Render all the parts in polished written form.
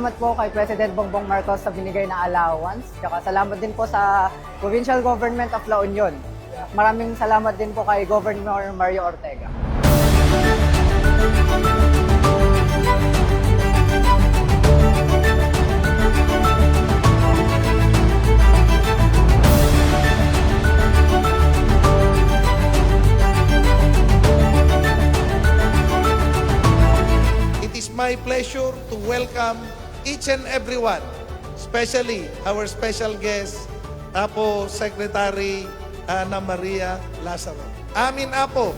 salamat po kay President Bongbong Marcos sa binigay na allowance. Tsaka salamat din po sa Provincial Government of La Union. Maraming salamat din po kay Governor Mario Ortega. My pleasure to welcome each and everyone, especially our special guest, Apo Secretary Ana Maria Lazaro. Amin Apo,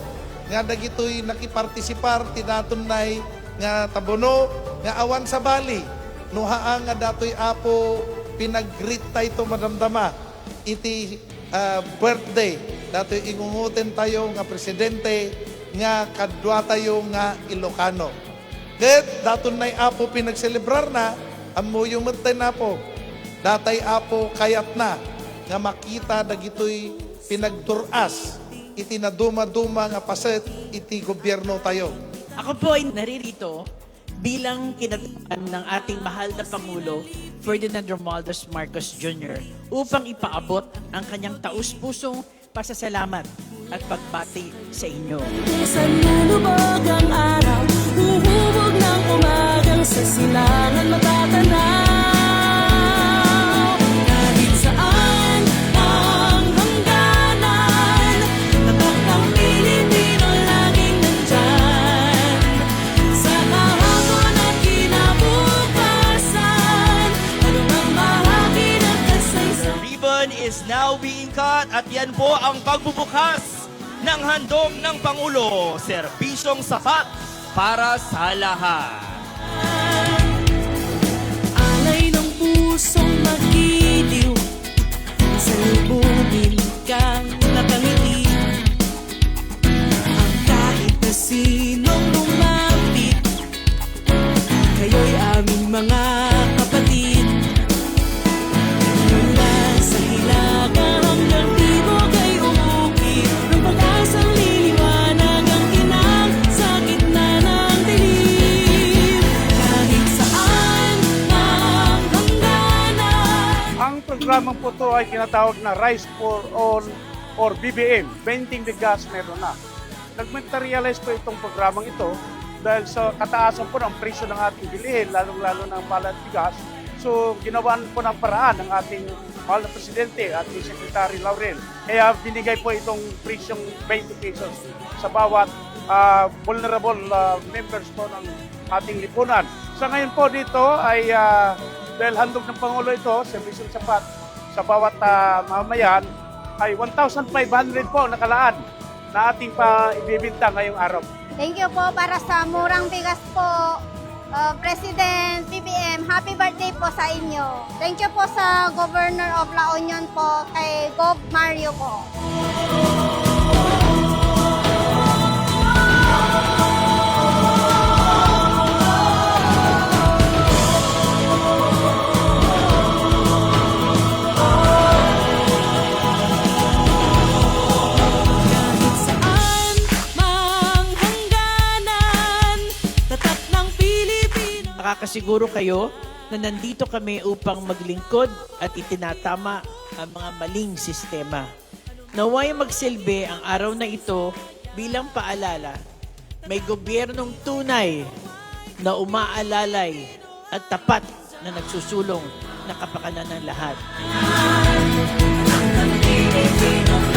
nga dagitoy nakipartisipar, tinatunay nga tabono, nga awan sa bali, nuhaan nga datoy Apo, pinag-greet tayo madamdama, iti birthday, datoy ingungutin tayo nga presidente, nga kadwa tayo nga Ilocano. Ket daton nay Apo pinagselebrar na amo yung matay na po. Datay Apo kayat na nga makita dagitoy pinagturas iti naduma-duma nga paset iti gobyerno tayo. Ako po ay naririto bilang kinatawan ng ating mahal na Pangulo Ferdinand Romualdez Marcos Jr. upang ipaabot ang kanyang taus-pusong pasasalamat at pagbati sa inyo. Sa nulubog ang araw, huhubog ng umagang sa silangan matatanaw. Kahit saan ang hangganan, tatak ng Pilipino laging nandyan. Sa kahapon at kinabukasan, anumang bahagi ng kasaysayan. The ribbon is now being cut at yan po ang pagbubukas ng handog ng Pangulo, serbisyong sapat para sa lahat. Alay ng pusong magiliw, salubungin kang nakangiti. Ang kahit na sinong lumapit, kayo'y aming mga kapatid. Mula sa hilaga hanggang tibok ay umukit ng pag-asang liliwanag ang kinang sa gitna ng dilim. Kahit saan ang hangganan. Ang programang po ito ay kinatawag na Rice for All or BBM, Benting the Gas meron na. Nag-materialize po itong programang ito dahil sa kataasan po ng presyo ng ating bilihin, lalong-lalo ng palad bigas. So, ginawan po ng paraan ng ating mahal na Presidente at ni Secretary Laurel. Kaya binigay po itong presyong 20 pesos sa bawat vulnerable members po ng ating lipunan. Sa ngayon po dito ay dahil handog ng Pangulo ito, serbisyong sapat sa bawat mamamayan, ay 1,500 po ang nakalaan na ating pa ibibinta ngayong araw. Thank you po para sa murang bigas po. President BBM, happy birthday po sa inyo. Thank you po sa Governor of La Union po, kay Gov Mario po. Kahit saan mang hangganan, tatak ng Pilipino. Nakakasiguro kayo na nandito kami upang maglingkod at itinatama ang mga maling sistema. Naway magsilbi ang araw na ito bilang paalala. May gobyernong tunay na umaalalay at tapat na nagsusulong na kapakanan ng lahat. Ang Pilipino